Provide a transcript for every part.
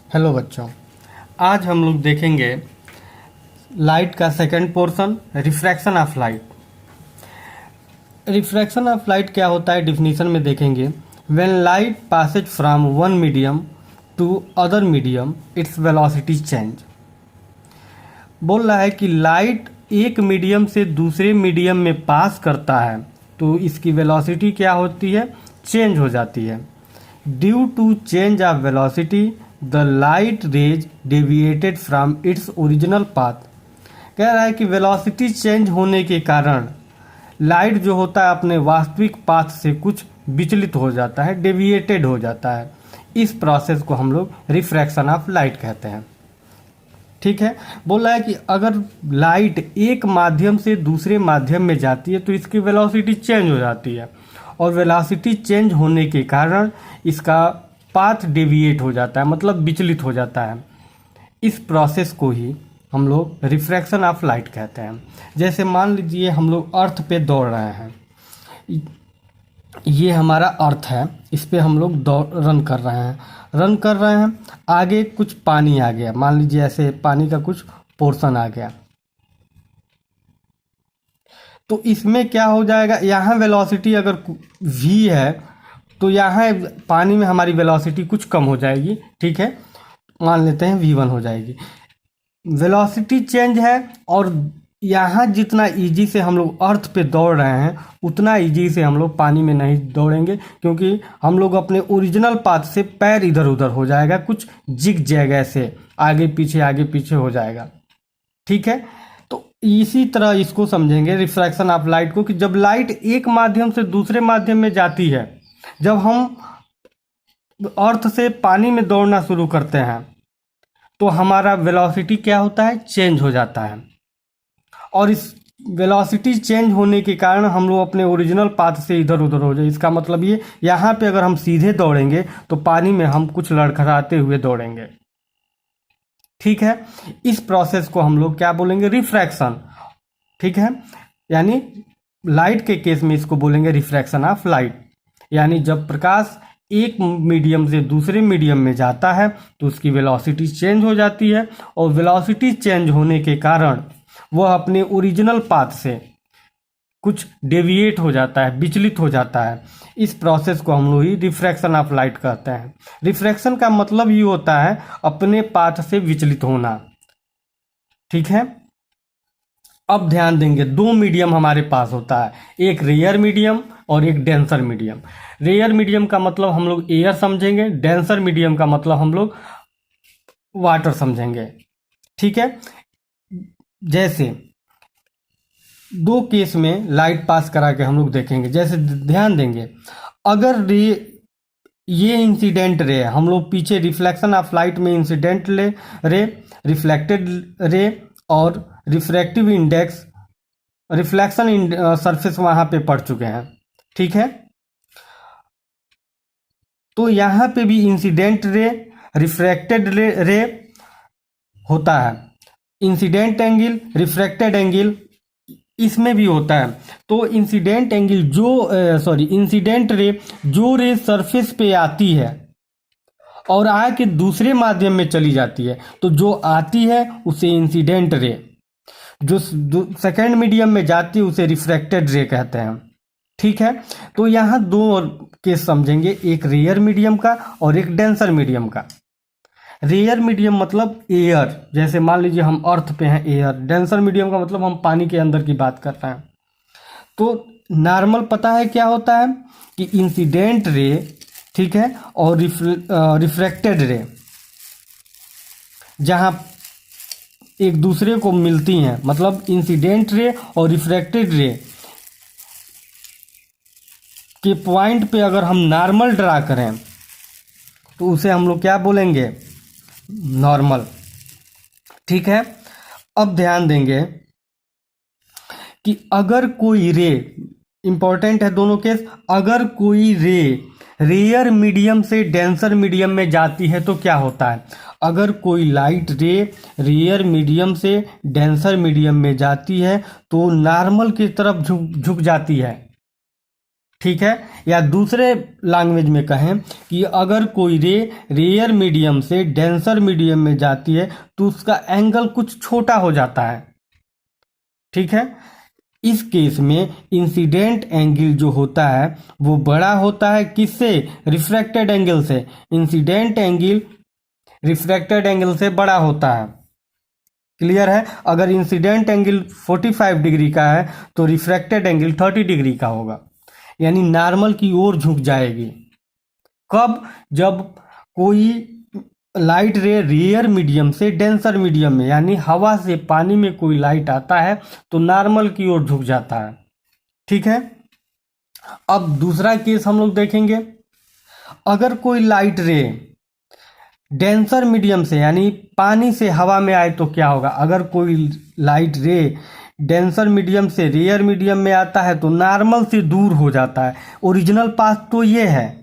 Hello बच्चों, आज हम लोग देखेंगे लाइट का second portion, refraction of light. Refraction of light क्या होता है, डिफिनीशन में देखेंगे। When light passes from one medium to other medium its velocity change. बोल रहा है कि लाइट एक मीडियम से दूसरे मीडियम में पास करता है तो इसकी वेलोसिटी क्या होती है, चेंज हो जाती है। Due to change of velocity the light rays deviated from its original path. कह रहा है कि वेलोसिटी चेंज होने के कारण लाइट जो होता है अपने वास्तविक पाथ से कुछ विचलित हो जाता है, डेविएटेड हो जाता है। इस प्रोसेस को हम लोग रिफ्रैक्शन ऑफ लाइट कहते हैं। ठीक है, बोल रहा है कि अगर लाइट एक माध्यम से दूसरे माध्यम में जाती है तो इसकी वेलोसिटी चेंज हो जाती है, और वेलोसिटी चेंज होने के कारण इसका पाथ डेविएट हो जाता है, मतलब विचलित हो जाता है। इस प्रोसेस को ही हम लोग रिफ्रैक्शन ऑफ लाइट कहते हैं। जैसे मान लीजिए हम लोग अर्थ पे दौड़ रहे हैं, ये हमारा अर्थ है, इस पे हम लोग रन कर रहे हैं। आगे कुछ पानी आ गया, मान लीजिए ऐसे पानी का कुछ पोर्शन आ गया, तो इसमें क्या हो जाएगा, यहाँ वेलोसिटी अगर v है तो यहाँ पानी में हमारी वेलोसिटी कुछ कम हो जाएगी। ठीक है, मान लेते हैं v1 हो जाएगी। वेलोसिटी चेंज है, और यहाँ जितना इजी से हम लोग अर्थ पे दौड़ रहे हैं उतना इजी से हम लोग पानी में नहीं दौड़ेंगे, क्योंकि हम लोग अपने ओरिजिनल पाथ से पैर इधर उधर हो जाएगा, कुछ जिग जगह से आगे पीछे हो जाएगा। ठीक है, तो इसी तरह इसको समझेंगे रिफ्रैक्शन ऑफ लाइट को, कि जब लाइट एक माध्यम से दूसरे माध्यम में जाती है, जब हम अर्थ से पानी में दौड़ना शुरू करते हैं तो हमारा वेलोसिटी क्या होता है, चेंज हो जाता है। और इस वेलोसिटी चेंज होने के कारण हम लोग अपने ओरिजिनल पाथ से इधर उधर हो जाए। इसका मतलब ये, यहाँ पे अगर हम सीधे दौड़ेंगे तो पानी में हम कुछ लड़खड़ाते हुए दौड़ेंगे। ठीक है, इस प्रोसेस को हम लोग क्या बोलेंगे, रिफ्रैक्शन। ठीक है, यानी लाइट के केस में इसको बोलेंगे रिफ्रैक्शन ऑफ लाइट। यानी जब प्रकाश एक मीडियम से दूसरे मीडियम में जाता है तो उसकी वेलोसिटी चेंज हो जाती है, और वेलोसिटी चेंज होने के कारण वह अपने ओरिजिनल पाथ से कुछ डेविएट हो जाता है, विचलित हो जाता है। इस प्रोसेस को हम लोग ही रिफ्रैक्शन ऑफ लाइट कहते हैं। रिफ्रैक्शन का मतलब ये होता है अपने पाथ से विचलित होना। ठीक है, अब ध्यान देंगे, दो मीडियम हमारे पास होता है, एक रेयर मीडियम और एक डेंसर मीडियम। रेयर मीडियम का मतलब हम लोग एयर समझेंगे, डेंसर मीडियम का मतलब हम लोग वाटर समझेंगे। ठीक है, जैसे दो केस में लाइट पास करा के हम लोग देखेंगे। जैसे ध्यान देंगे, अगर ये इंसिडेंट रे, हम लोग पीछे रिफ्लेक्शन ऑफ लाइट में इंसिडेंट रे, रिफ्लेक्टेड रे और रिफ्रैक्टिव इंडेक्स, रिफ्लेक्शन सरफेस वहां पे पढ़ चुके हैं। ठीक है, तो यहाँ पे भी इंसिडेंट रे, रिफ्रैक्टेड रे होता है। इंसिडेंट एंगल, रिफ्रैक्टेड एंगल इसमें भी होता है। तो इंसिडेंट एंगल इंसिडेंट रे, जो रे सरफेस पे आती है और आके दूसरे माध्यम में चली जाती है, तो जो आती है उसे इंसिडेंट रे, जो सेकेंड मीडियम में जाती है उसे रिफ्रैक्टेड रे कहते हैं। ठीक है, तो यहाँ दो केस समझेंगे, एक रेयर मीडियम का और एक डेंसर मीडियम का। रेयर मीडियम मतलब एयर, जैसे मान लीजिए हम अर्थ पे हैं, एयर। डेंसर मीडियम का मतलब हम पानी के अंदर की बात कर रहे हैं। तो नॉर्मल पता है क्या होता है कि इंसिडेंट रे, ठीक है, और रिफ्रैक्टेड रे जहां एक दूसरे को मिलती हैं, मतलब इंसिडेंट रे और रिफ्रैक्टेड रे के पॉइंट पे अगर हम नॉर्मल ड्रा करें तो उसे हम लोग क्या बोलेंगे, नॉर्मल। ठीक है, अब ध्यान देंगे कि अगर कोई रे, इंपॉर्टेंट है दोनों केस, अगर कोई रे रेयर मीडियम से डेंसर मीडियम में जाती है तो क्या होता है। अगर कोई लाइट रे रेयर मीडियम से डेंसर मीडियम में जाती है तो नॉर्मल की तरफ झुक जाती है। ठीक है। या दूसरे लैंग्वेज में कहें कि अगर कोई रे रेयर मीडियम से डेंसर मीडियम में जाती है तो उसका एंगल कुछ छोटा हो जाता है, ठीक है। इस केस में इंसिडेंट एंगल जो होता है वो बड़ा होता है, किससे? रिफ्रैक्टेड एंगल से। इंसिडेंट एंगल रिफ्रैक्टेड एंगल से बड़ा होता है, क्लियर है। अगर इंसिडेंट एंगल 45 डिग्री का है तो रिफ्रैक्टेड एंगल 30 डिग्री का होगा, यानी नॉर्मल की ओर झुक जाएगी। कब? जब कोई लाइट रे रेयर मीडियम से डेंसर मीडियम में, यानी हवा से पानी में कोई लाइट आता है तो नॉर्मल की ओर झुक जाता है, ठीक है। अब दूसरा केस हम लोग देखेंगे। अगर कोई लाइट रे डेंसर मीडियम से यानी पानी से हवा में आए तो क्या होगा? अगर कोई लाइट रे डेंसर मीडियम से रेयर मीडियम में आता है तो नॉर्मल से दूर हो जाता है। ओरिजिनल पाथ तो ये है,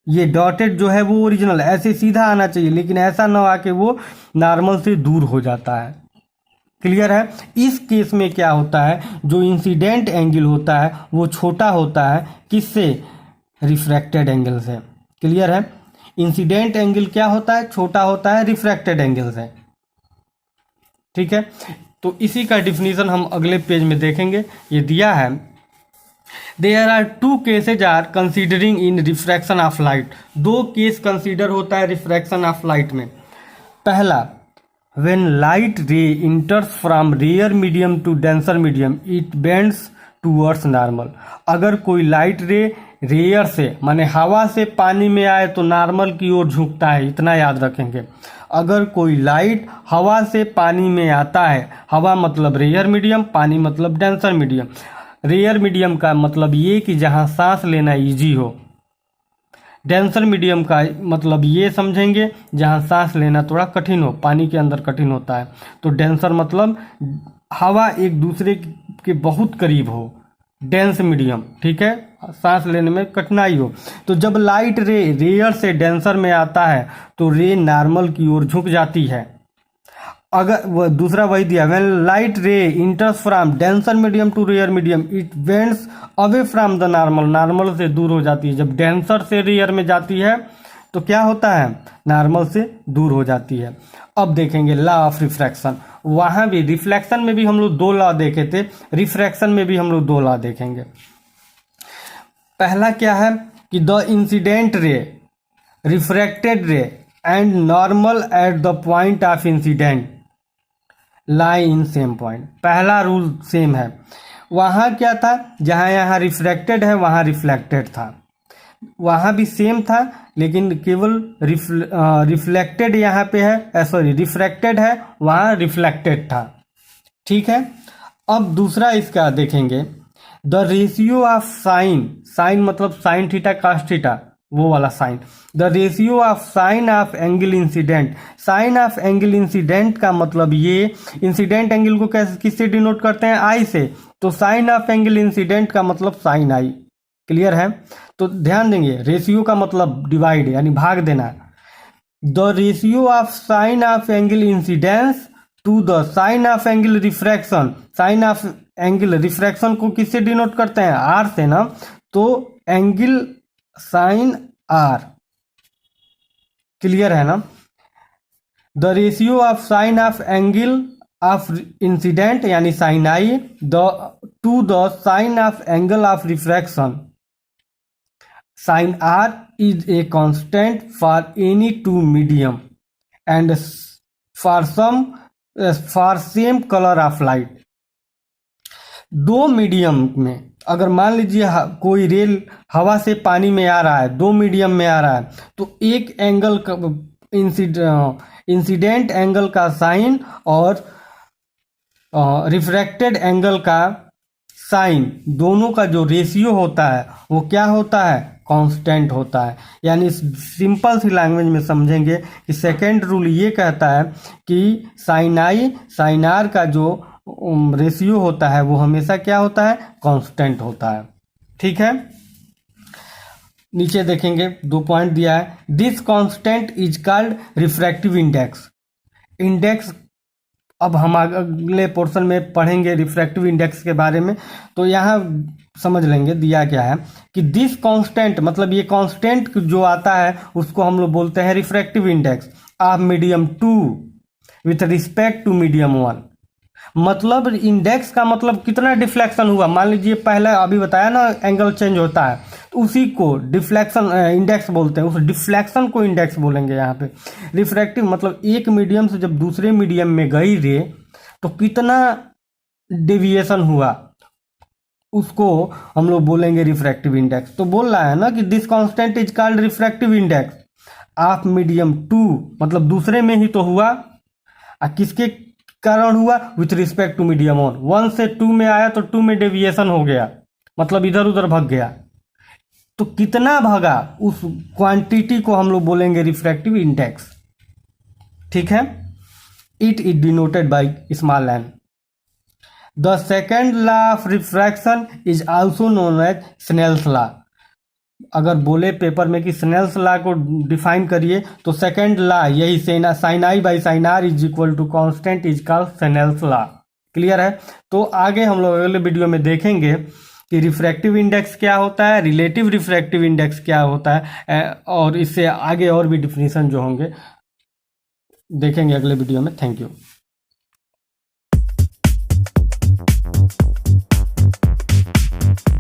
ये डॉटेड जो है वो ओरिजिनल, ऐसे सीधा आना चाहिए, लेकिन ऐसा ना आके वो नॉर्मल से दूर हो जाता है, क्लियर है। इस केस में क्या होता है, जो इंसिडेंट एंगल होता है वो छोटा होता है, किससे? रिफ्रैक्टेड एंगल से, क्लियर है। इंसिडेंट एंगल क्या होता है? छोटा होता है रिफ्रैक्टेड एंगल से, ठीक है। तो इसी का डिफिनीशन हम अगले पेज में देखेंगे, ये दिया है। There are two cases are considering in refraction of light. दो केस कंसीडर होता है रिफ्रैक्शन ऑफ लाइट में। पहला, when light ray enters from rare medium to denser medium it bends towards normal. अगर कोई लाइट रे रेयर से माने हवा से पानी में आए तो नॉर्मल की ओर झुकता है, इतना याद रखेंगे। अगर कोई लाइट हवा से पानी में आता है, हवा मतलब रेयर मीडियम, पानी मतलब डेंसर मीडियम। रेयर मीडियम का मतलब ये कि जहाँ सांस लेना इजी हो, डेंसर मीडियम का मतलब ये समझेंगे जहाँ सांस लेना थोड़ा कठिन हो, पानी के अंदर कठिन होता है। तो डेंसर मतलब हवा एक दूसरे के बहुत करीब हो, डेंस मीडियम, ठीक है, सांस लेने में कठिनाई हो। तो जब लाइट रे रेयर से डेंसर में आता है तो रे नॉर्मल की ओर झुक जाती है। अगर वह दूसरा वही दिया, when light ray enters from denser medium to rare medium it bends away from the normal. Normal से दूर हो जाती है। जब डेंसर से रेयर में जाती है तो क्या होता है? नॉर्मल से दूर हो जाती है। अब देखेंगे लॉ ऑफ रिफ्रैक्शन। वहां भी रिफ्लेक्शन में भी हम लोग दो लॉ देखे थे, रिफ्रैक्शन में भी हम लोग दो लॉ देखेंगे। पहला क्या है कि द इंसिडेंट रे, रिफ्रैक्टेड रे and normal at the point of incident lie in same point. पहला रूल सेम है। वहाँ क्या था? जहाँ यहाँ रिफ्रैक्टेड है वहाँ रिफ्लेक्टेड था, वहाँ भी सेम था, लेकिन केवल रिफ्लेक्टेड यहाँ पे है, सॉरी रिफ्रैक्टेड है, वहाँ रिफ्लेक्टेड था, ठीक है। अब दूसरा इसका देखेंगे, the ratio of sine, sine मतलब साइन थीटा कास थीटा, वो वाला sine. The ratio of sine of angle incident. Sine of angle incident का मतलब ये, इंसिडेंट एंगल को कैसे किससे डिनोट करते हैं? आई से। तो साइन ऑफ एंगल इंसिडेंट का मतलब साइन आई, क्लियर है। तो ध्यान देंगे, रेशियो का मतलब डिवाइड यानी भाग देना। The ratio of sine of angle incidence to the sine of angle refraction. Sine of angle refraction को किससे डिनोट करते हैं? आर से ना। तो एंगल साइन आर, क्लियर है ना। The ratio of sine of angle of incidence यानी sine i to the sine of angle of refraction sine r is a constant for any two medium and for same colour of light. दो मीडियम में अगर मान लीजिए कोई rail हवा से पानी में आ रहा है, दो मीडियम में आ रहा है, तो एक एंगल का इंसिडेंट एंगल का साइन और रिफ्रैक्टेड एंगल का साइन, दोनों का जो रेशियो होता है वो क्या होता है? कांस्टेंट होता है। यानी सिंपल सी लैंग्वेज में समझेंगे कि सेकेंड रूल ये कहता है कि साइन आई साइन आर का जो रेशियो होता है वो हमेशा क्या होता है? कांस्टेंट होता है, ठीक है। नीचे देखेंगे, दो पॉइंट दिया है। This constant is called refractive index. Index अब हम अगले पोर्शन में पढ़ेंगे रिफ्रैक्टिव इंडेक्स के बारे में। तो यहाँ समझ लेंगे दिया क्या है कि दिस कांस्टेंट, मतलब ये कांस्टेंट जो आता है उसको हम लोग बोलते हैं refractive index of medium 2 with respect to medium 1। मतलब इंडेक्स का मतलब कितना डिफ्लेक्शन हुआ। मान लीजिए पहले अभी बताया ना एंगल चेंज होता है, तो उसी को डिफ्लेक्शन इंडेक्स बोलते हैं, उस डिफ्लेक्शन को इंडेक्स बोलेंगे यहाँ पे। रिफ्रैक्टिव मतलब एक मीडियम से जब दूसरे मीडियम में गई रे तो कितना डेविएशन हुआ, उसको हम लोग बोलेंगे रिफ्रैक्टिव इंडेक्स। तो बोल रहा है ना कि this constant is called refractive index of medium 2, मतलब दूसरे में ही तो हुआ, किसके कारण हुआ, विथ रिस्पेक्ट टू मीडियम 1। 1 से 2 में आया तो 2 में डेविएशन हो गया, मतलब इधर उधर भाग गया। तो कितना भागा उस क्वांटिटी को हम लोग बोलेंगे रिफ्रैक्टिव इंडेक्स। ठीक है, it is denoted by small n. The second law of refraction is also known as Snell's law. अगर बोले पेपर में कि स्नेल्स लॉ को डिफाइन करिए तो सेकेंड लॉ यही sine i by sine r is equal to constant is called Snell's law. Clear है। तो आगे हम लोग अगले वीडियो में देखेंगे कि रिफ्रैक्टिव इंडेक्स क्या होता है, रिलेटिव रिफ्रैक्टिव इंडेक्स क्या होता है, और इससे आगे और भी डिफिनीशन जो होंगे देखेंगे अगले वीडियो में। Thank you.